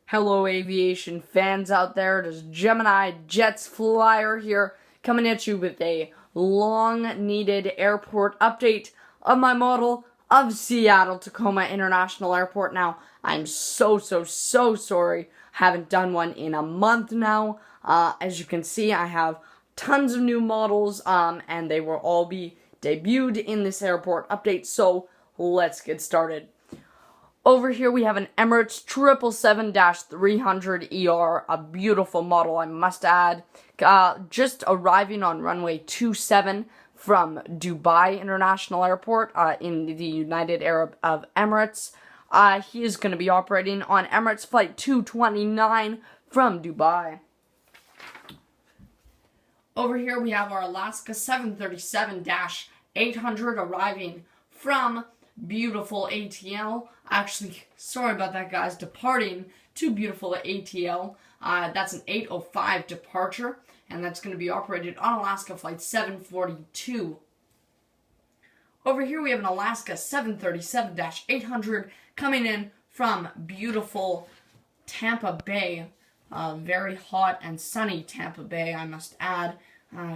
Hello, aviation fans out there. It is Gemini Jets Flyer here, coming at you with a long-needed airport update of my model of Seattle Tacoma International Airport. Now, I'm so sorry. Haven't done one in a month now. As you can see, I have tons of new models, and they will all be debuted in this airport update. So let's get started. Over here we have an Emirates 777-300ER, a beautiful model, I must add. Just arriving on runway 27 from Dubai International Airport in the United Arab Emirates. He is going to be operating on Emirates Flight 229 from Dubai. Over here we have our Alaska 737-800 arriving from beautiful ATL. Actually, sorry about that, guys. Departing to beautiful ATL. That's an 8:05 departure, and that's going to be operated on Alaska Flight 742. Over here we have an Alaska 737-800 coming in from beautiful Tampa Bay. Very hot and sunny Tampa Bay, I must add.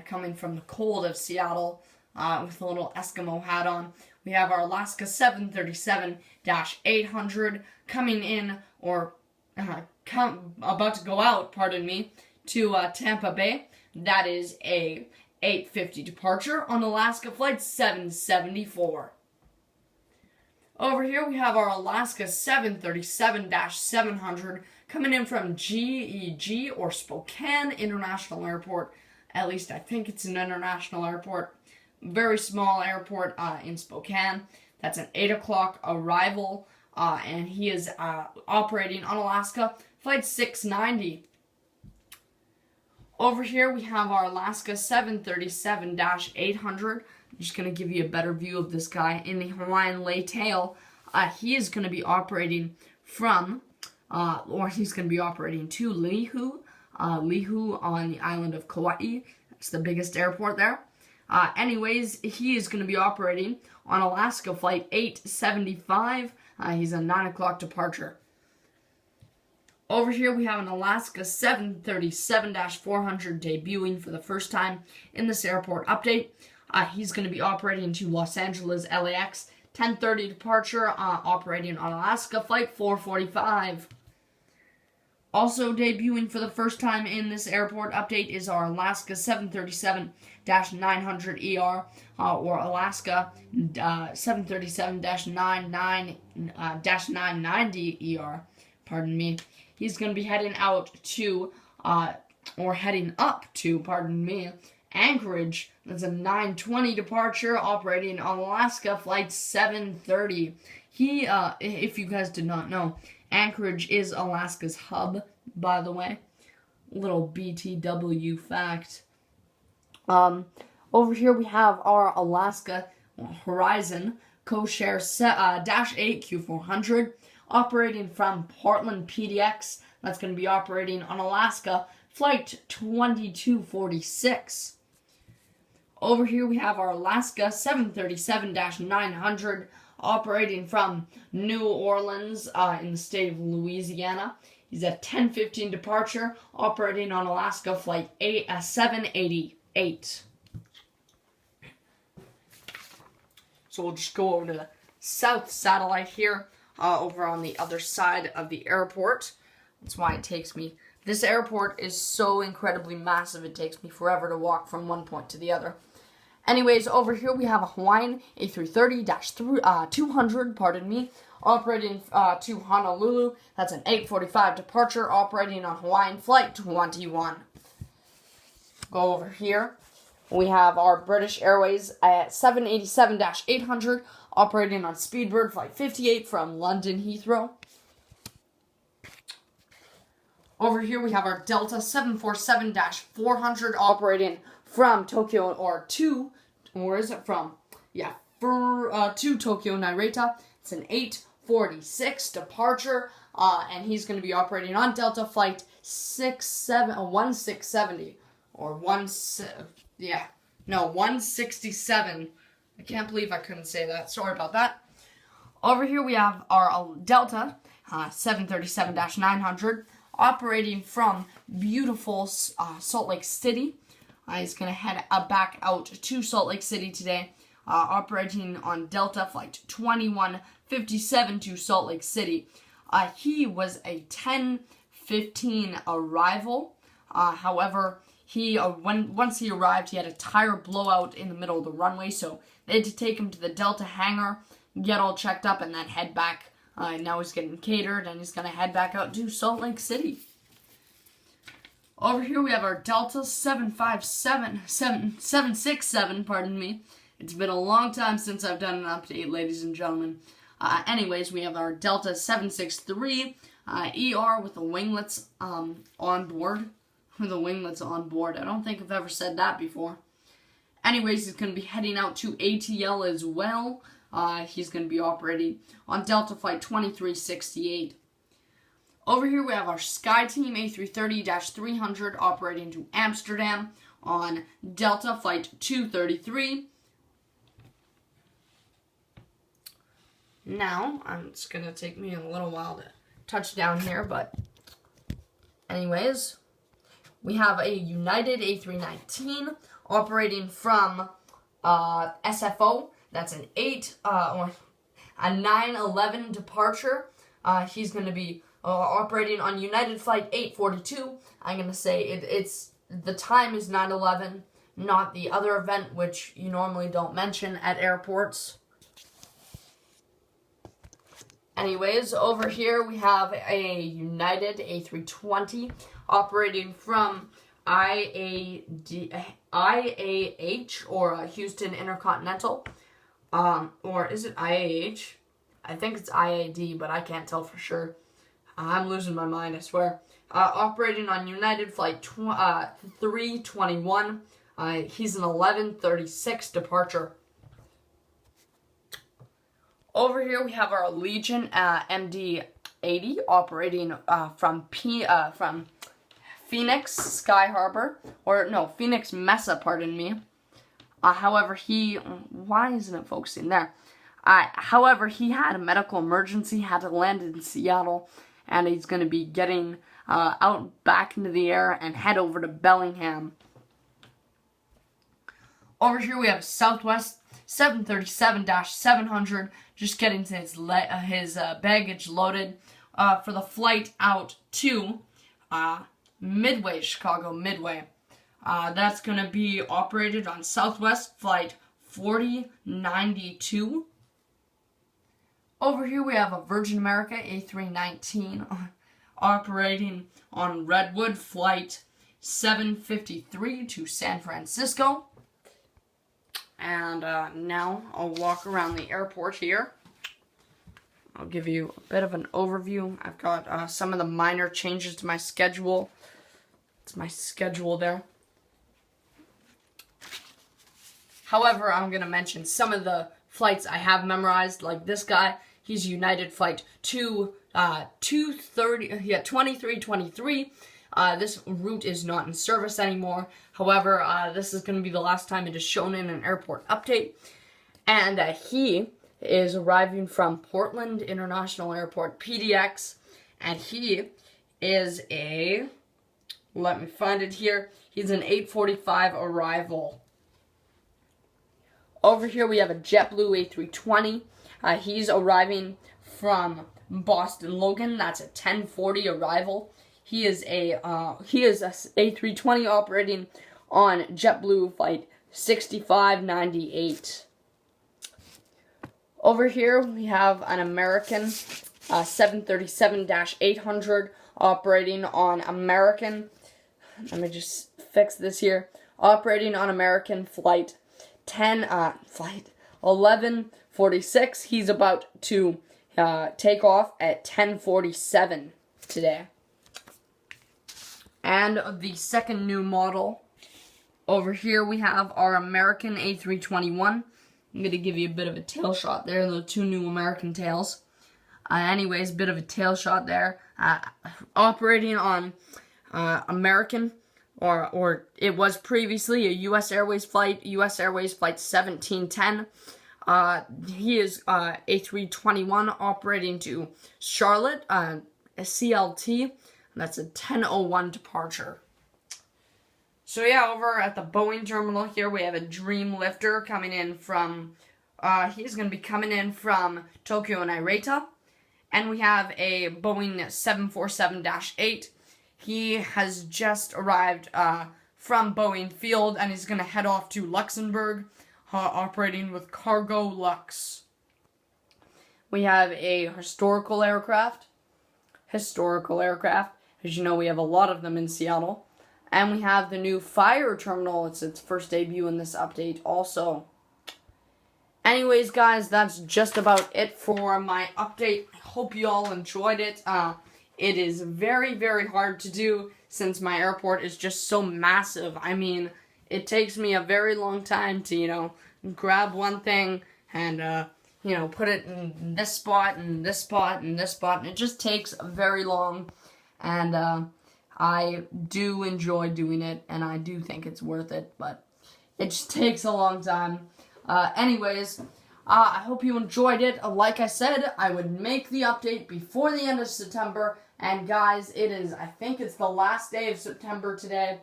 Coming from the cold of Seattle with a little Eskimo hat on. We have our Alaska 737-800 coming in, or about to go out, to Tampa Bay. That is a 8:50 departure on Alaska Flight 774. Over here we have our Alaska 737-700 coming in from GEG, or Spokane International Airport. At least I think it's an international airport. Very small airport in Spokane. That's an 8 o'clock arrival, and he is operating on Alaska Flight 690. Over here we have our Alaska 737-800. I'm just going to give you a better view of this guy in the Hawaiian lay tail. He is going to be operating from, he's going to be operating to Lihu on the island of Kauai. That's the biggest airport there. Anyways, he is going to be operating on Alaska Flight 875. He's a 9 o'clock departure. Over here we have an Alaska 737-400 debuting for the first time in this airport update. He's going to be operating to Los Angeles LAX 10:30 departure, operating on Alaska Flight 445. Also debuting for the first time in this airport update is our Alaska 737-900ER, or Alaska 737-990ER. Pardon me. He's going to be heading out to, heading up to, Anchorage. That's a 9:20 departure, operating on Alaska Flight 730. He, if you guys did not know, Anchorage is Alaska's hub, by the way. Little BTW fact. Over here we have our Alaska Horizon Coshair -8 Q400 operating from Portland PDX. That's going to be operating on Alaska Flight 2246. Over here we have our Alaska 737-900 operating from New Orleans in the state of Louisiana. He's a 10:15 departure, operating on Alaska Flight 788. So we'll just go over to the south satellite here, over on the other side of the airport. That's why it takes me. This airport is so incredibly massive, it takes me forever to walk from one point to the other. Anyways, over here we have a Hawaiian A330-200, operating to Honolulu. That's an 8:45 departure, operating on Hawaiian Flight 21. Go over here. We have our British Airways at 787-800, operating on Speedbird Flight 58 from London Heathrow. Over here we have our Delta 747-400, operating from Tokyo, to Tokyo Narita. It's an 8:46 departure, and he's going to be operating on Delta Flight 1670, or 167. I can't believe I couldn't say that. Sorry about that. Over here we have our Delta 737-900, operating from beautiful Salt Lake City. He's going to head back out to Salt Lake City today, operating on Delta Flight 2157 to Salt Lake City. He was a 10:15 arrival. However, once he arrived, he had a tire blowout in the middle of the runway, so they had to take him to the Delta hangar, get all checked up, and then head back. Now he's getting catered, and he's going to head back out to Salt Lake City. Over here we have our Delta 767, pardon me. It's been a long time since I've done an update, ladies and gentlemen. Anyways, we have our Delta 763 ER with the winglets on board. With the winglets on board. I don't think I've ever said that before. Anyways, he's going to be heading out to ATL as well. He's going to be operating on Delta Flight 2368. Over here we have our SkyTeam A330-300 operating to Amsterdam on Delta Flight 233. Now, it's going to take me a little while to touch down here, but anyways, we have a United A319 operating from SFO. That's an 9/11 departure. He's going to be operating on United Flight 842. I'm going to say the time is 9/11, not the other event, which you normally don't mention at airports. Anyways, over here we have a United A320 operating from IAH, or Houston Intercontinental. Or is it IAH? I think it's IAD, but I can't tell for sure. I'm losing my mind, I swear. Operating on United Flight 321. He's an 11:36 departure. Over here we have our Allegiant MD-80 operating from Phoenix Sky Harbor, Phoenix Mesa, pardon me. However, why isn't it focusing there? However, he had a medical emergency, had to land in Seattle, and he's going to be getting out back into the air and head over to Bellingham. Over here we have Southwest 737-700, just getting his baggage loaded for the flight out to Midway, Chicago Midway. That's going to be operated on Southwest Flight 4092. Over here we have a Virgin America A319 operating on Redwood Flight 753 to San Francisco. And now I'll walk around the airport here. I'll give you a bit of an overview. I've got some of the minor changes to my schedule. It's my schedule there. However, I'm going to mention some of the flights I have memorized, like this guy. He's United Flight 2323. This route is not in service anymore. However, this is going to be the last time it is shown in an airport update. And he is arriving from Portland International Airport, PDX. And he is let me find it here. He's an 8:45 arrival. Over here we have a JetBlue A320. He's arriving from Boston Logan. That's a 10:40 arrival. He is a A320 operating on JetBlue Flight 6598. Over here we have an American 737-800 operating on American. Let me just fix this here. Operating on American Flight 1146. He's about to take off at 10:47 today. And the second new model, over here we have our American A321. I'm going to give you a bit of a tail shot there, the two new American tails. Anyways, bit of a tail shot there. Operating on American, or it was previously a U.S. Airways flight, U.S. Airways Flight 1710. He is A321 operating to Charlotte, a CLT. That's a 10:01 departure. So yeah, over at the Boeing terminal here, we have a Dream Lifter coming in from, he's going to be coming in from Tokyo and Narita. And we have a Boeing 747-8. He has just arrived from Boeing Field, and he's going to head off to Luxembourg, operating with Cargo Lux. We have a historical aircraft. As you know, we have a lot of them in Seattle. And we have the new Fire Terminal. It's its first debut in this update also. Anyways, guys, that's just about it for my update. I hope you all enjoyed it. It is very, very hard to do since my airport is just so massive. I mean, it takes me a very long time to, grab one thing and, put it in this spot and this spot and this spot. And it just takes very long. And, I do enjoy doing it, and I do think it's worth it, but it just takes a long time. Anyways, I hope you enjoyed it. Like I said, I would make the update before the end of September, and guys, I think it's the last day of September today,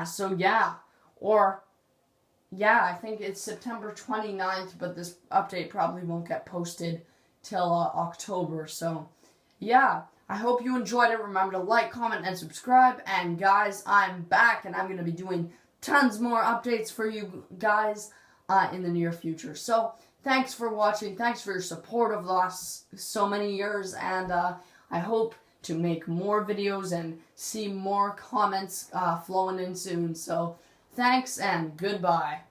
so yeah, I think it's September 29th, but this update probably won't get posted till October, so yeah. I hope you enjoyed it. Remember to like, comment, and subscribe. And guys, I'm back, and I'm going to be doing tons more updates for you guys in the near future. So, thanks for watching. Thanks for your support of the last so many years. And I hope to make more videos and see more comments flowing in soon. So, thanks and goodbye.